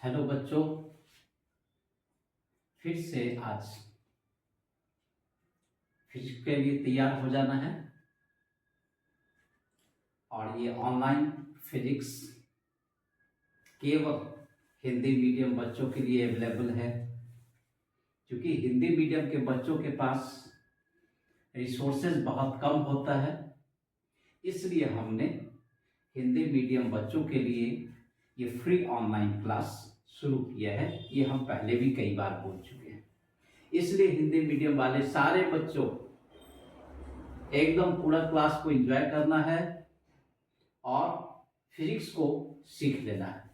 Hello बच्चों, फिर से आज फिजिक्स के लिए तैयार हो जाना है। और ये ऑनलाइन फिजिक्स केवल हिंदी मीडियम बच्चों के लिए अवेलेबल है, क्योंकि हिंदी मीडियम के बच्चों के पास रिसोर्सेज बहुत कम होता है। इसलिए हमने हिंदी मीडियम बच्चों के लिए ये फ्री ऑनलाइन क्लास शुरू किया है। ये हम पहले भी कई बार बोल चुके हैं। इसलिए हिंदी मीडियम वाले सारे बच्चों एकदम पूरा क्लास को एंजॉय करना है और फिजिक्स को सीख लेना है,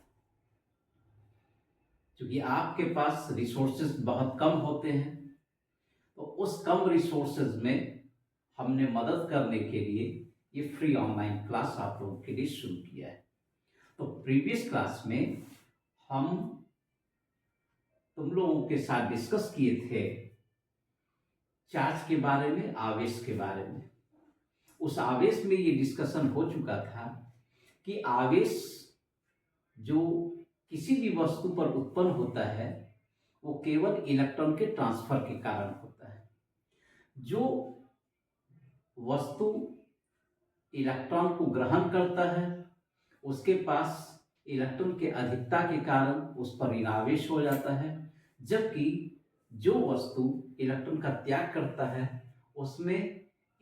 क्योंकि आपके पास रिसोर्सेज बहुत कम होते हैं। तो उस कम रिसोर्सेज में हमने मदद करने के लिए ये फ्री ऑनलाइन क्लास आप लोगों के लिए शुरू किया है। तो प्रीवियस क्लास में हम तुम लोगों के साथ डिस्कस किए थे चार्ज के बारे में, आवेश के बारे में। उस आवेश में ये डिस्कशन हो चुका था कि आवेश जो किसी भी वस्तु पर उत्पन्न होता है वो केवल इलेक्ट्रॉन के ट्रांसफर के कारण होता है। जो वस्तु इलेक्ट्रॉन को ग्रहण करता है उसके पास इलेक्ट्रॉन के अधिकता के कारण उस पर ऋणावेश हो जाता है, जबकि जो वस्तु इलेक्ट्रॉन का त्याग करता है उसमें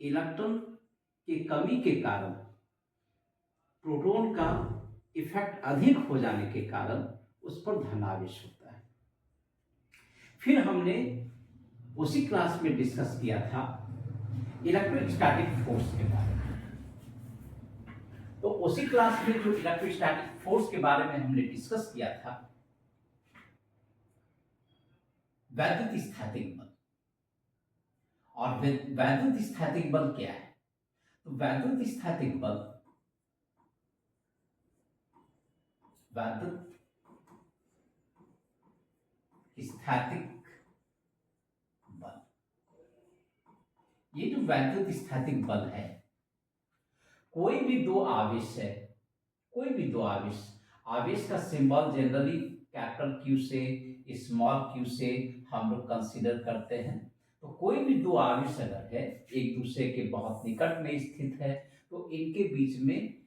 इलेक्ट्रॉन की कमी के कारण प्रोटॉन का इफेक्ट अधिक हो जाने के कारण उस पर धनावेश होता है। फिर हमने उसी क्लास में डिस्कस किया था इलेक्ट्रोस्टैटिक फोर्स के बारे में। तो उसी क्लास में जो इलेक्ट्रोस्टैटिक फोर्स के बारे में हमने डिस्कस किया था, वैद्युत स्थैतिक बल। और वैद्युत स्थैतिक बल क्या है? तो वैद्युत स्थैतिक बल वैद्युत स्थैतिक बल, ये जो वैद्युत स्थैतिक बल है, कोई भी दो आवेश है, कोई भी दो आवेश, आवेश का सिंबल जनरली कैपिटल क्यू से स्मॉल क्यू से हम लोग कंसीडर करते हैं। तो कोई भी दो आवेश अगर है, एक दूसरे के बहुत निकट में स्थित है, तो इनके बीच में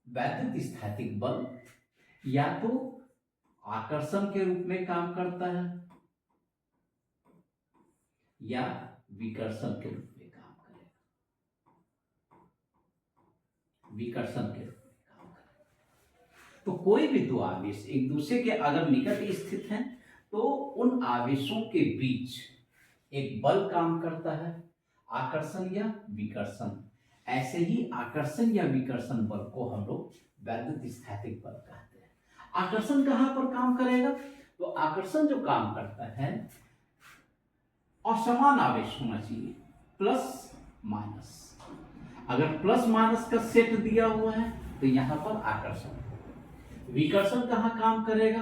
वैद्युत स्थैतिक बल या तो आकर्षण के रूप में काम करता है या विकर्षण के रूप में काम करेगा। विकर्षण के रूप में काम करेगा। तो कोई भी दो आवेश एक दूसरे के अगर निकट स्थित हैं तो उन आवेशों के बीच एक बल काम करता है, आकर्षण या विकर्षण। ऐसे ही आकर्षण या विकर्षण बल को हम लोग वैद्युत स्थैतिक बल कहते हैं। आकर्षण कहां पर काम करेगा? तो आकर्षण जो काम करता है और समान आवेश होना चाहिए, प्लस माइनस। अगर प्लस माइनस का सेट दिया हुआ है तो यहां पर आकर्षण। विकर्षण कहां काम करेगा?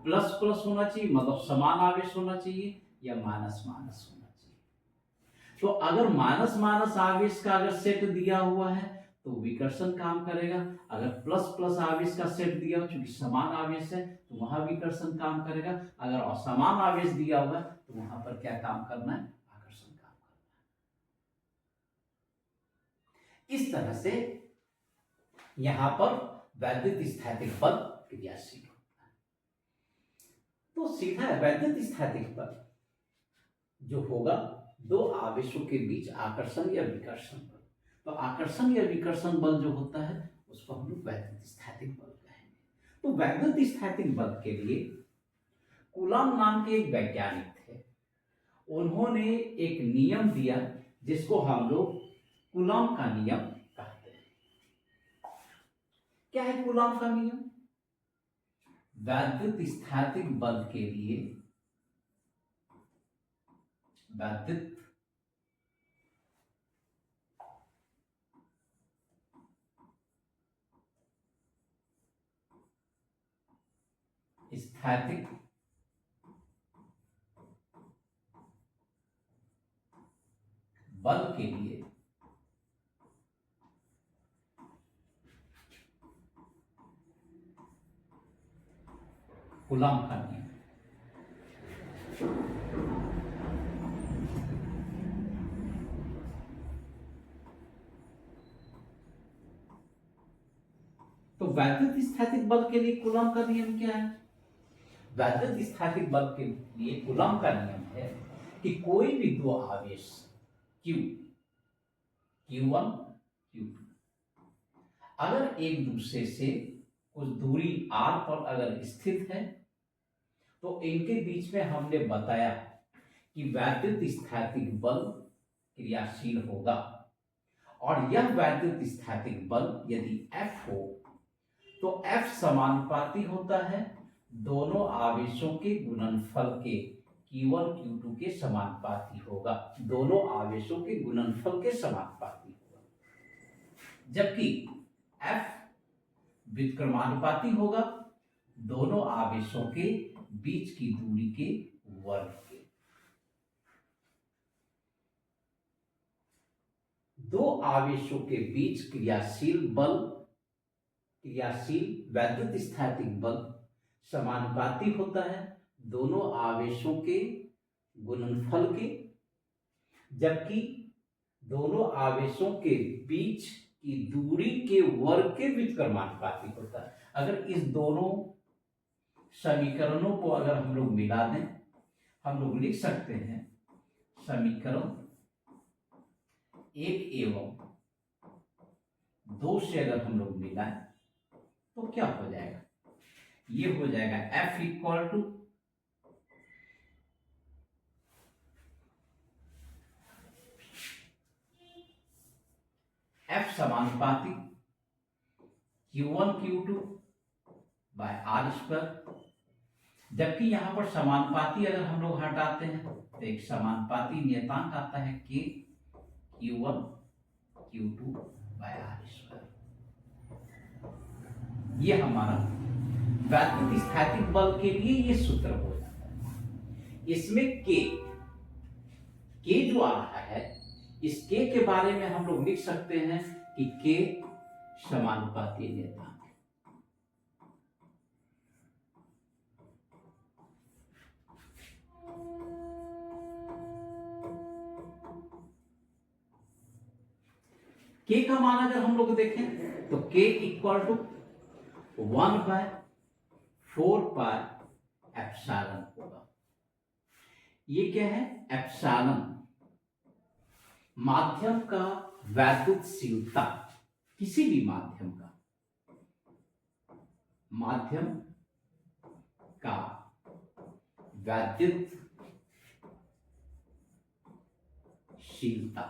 प्लस प्लस होना चाहिए, मतलब समान आवेश होना चाहिए, या माइनस माइनस होना चाहिए। तो अगर माइनस माइनस आवेश का अगर सेट दिया हुआ है तो विकर्षण काम करेगा। अगर प्लस प्लस आवेश का सेट दिया हो, चूंकि समान आवेश है तो वहां विकर्षण काम करेगा। अगर असमान आवेश दिया हुआ है तो वहां पर क्या काम करना है? आकर्षण काम करना है। इस तरह से यहां पर वैद्युत स्थैतिक बल क्रियाशील होता है। तो सीधा वैद्युत स्थैतिक बल जो होगा दो आवेशों के बीच आकर्षण या विकर्षण बल। तो आकर्षण या विकर्षण बल जो होता है उसको हम लोग वैद्युत स्थैतिक बल कहेंगे। तो वैद्युत स्थैतिक बल के लिए कूलॉम नाम के एक वैज्ञानिक थे। उन्होंने एक नियम दिया जिसको हम लोग कूलॉम का नियम कहते हैं। क्या है कूलॉम का नियम? वैद्युत स्थैतिक बल के लिए वैद्युत स्थैतिक बल के लिए कूलॉम का नियम। तो वैद्युत स्थैतिक बल के लिए कूलॉम का नियम क्या है? वैद्युत स्थैतिक बल के लिए कूलॉम का नियम है कि कोई भी दो आवेश Q, Q1, Q2 अगर एक दूसरे से कुछ दूरी r पर अगर स्थित है तो इनके बीच में हमने बताया कि वैद्युत स्थैतिक बल क्रियाशील होगा, और यह वैद्युत स्थैतिक बल यदि F हो तो F समानुपाती होता है दोनों आवेशों के गुणनफल के Q1 Q2 के समानुपाती होगा, दोनों आवेशों के गुणनफल के समानुपाती होगा, जबकि F व्युत्क्रमानुपाती होगा दोनों आवेशों के बीच की दूरी के वर्ग के। दो आवेशों के बीच क्रियाशील वैद्युत स्थैतिक बल समानुपाती होता है दोनों आवेशों के गुणनफल के, जबकि दोनों आवेशों के बीच की दूरी के वर्ग के व्युत्क्रमानुपाती होता है। अगर इस दोनों समीकरणों को अगर हम लोग मिला दें, हम लोग लिख सकते हैं समीकरण 1 एवं 2 से अगर हम लोग मिलाएं तो क्या हो जाएगा? ये हो जाएगा F इक्वल टू F समानुपाती Q1 Q2 by R square, जबकि यहां पर समानुपाती अगर हम लोग हटाते हैं तो एक समानुपाती नियतांक आता है K Q1 Q2 by R square. ये हमारा वैद्युत स्थैतिक बल के लिए ये सूत्र हो जाता है। इसमें K जो आ रहा है, इस K के बारे में हम लोग लिख सकते हैं कि K समानुपाती नियतांक है। K का मान अगर हम लोग देखें तो K equal to 1/4 pi epsilon होगा। ये क्या है? एप्सिलॉन माध्यम का वैद्युतशीलता, किसी भी माध्यम का वैद्युतशीलता,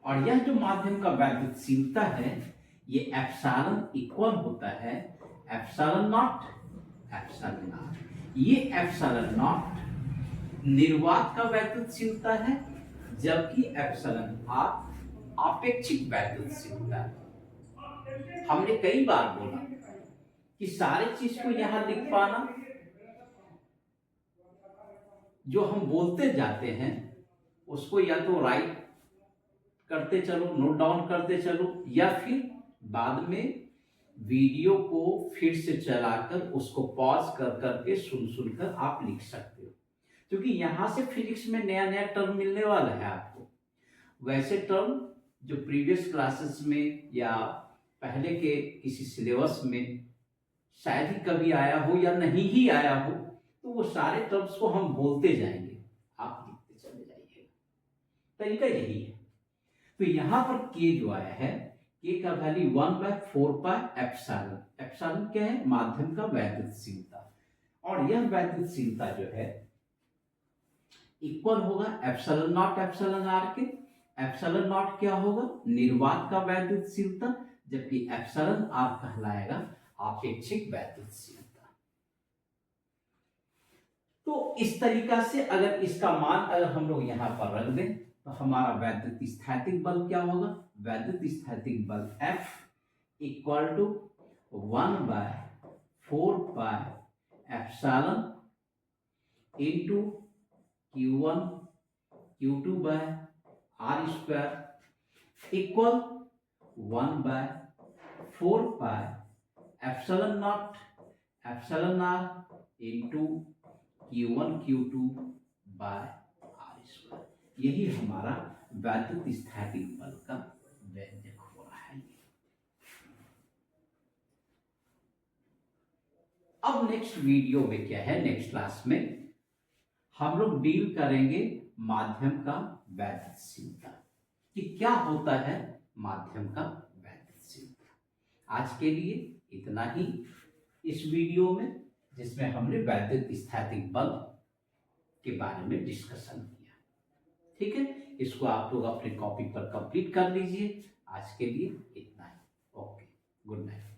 और यह जो माध्यम का वैद्युतशीलता है ये एप्सिलॉन इक्वल होता है एप्सिलॉन नॉट एप्सिलॉन आर। ये एप्सिलॉन नॉट निर्वात का वैद्युतशीलता है, जबकि एप्सिलॉन आर आपेक्षिक वैद्युतशीलता है। हमने कई बार बोला कि सारे चीज को यहां लिख पाना, जो हम बोलते जाते हैं उसको या तो राइट करते चलो, नोट डाउन करते चलो, या फिर बाद में वीडियो को फिर से चलाकर उसको पॉज कर करके सुनकर आप लिख सकते हो, क्योंकि यहां से फिजिक्स में नया नया टर्म मिलने वाला है आपको। वैसे टर्म जो प्रीवियस क्लासेस में या पहले के किसी सिलेबस में शायद ही कभी आया हो या नहीं ही आया हो, तो वो सारे टर्म्स को हम बोलते जाएंगे, आप लिखते चले जाइएगा। तरीका यही है। तो यहां पर K जो आया है, K का वैल्यू 1/4 पाई एप्सिलॉन। एप्सिलॉन क्या है? माध्यम का वैद्युतशीलता, और यह वैद्युतशीलता जो है इक्वल होगा एप्सिलॉन नॉट एप्सिलॉन आर के। एप्सिलॉन नॉट क्या होगा? निर्वात का वैद्युतशीलता, जबकि एप्सिलॉन आर कहलाएगा आपेक्षिक वैद्युतशीलता। तो इस तरीका से अगर इसका मान अगर हम लोग यहां पर रख दें तो हमारा वैद्युत स्थैतिक बल क्या होगा? वैद्युत स्थैतिक बल F equal to 1/4 pi epsilon into Q1 Q2 by R square equal 1/4 pi epsilon not epsilon R into Q1 Q2 by R square. यही हमारा वैद्युत स्थैतिक बल का व्यंजक हो रहा है। अब नेक्स्ट वीडियो में क्या है, नेक्स्ट क्लास में हम लोग डील करेंगे माध्यम का वैद्युतशीलता, कि क्या होता है माध्यम का वैद्युतशीलता। आज के लिए इतना ही इस वीडियो में, जिसमें हमने वैद्युत स्थैतिक बल के बारे में डिस्कशन किया। ठीक है, इसको आप लोग अपने कॉपी पर कंप्लीट कर लीजिए। आज के लिए इतना ही। Okay, good night.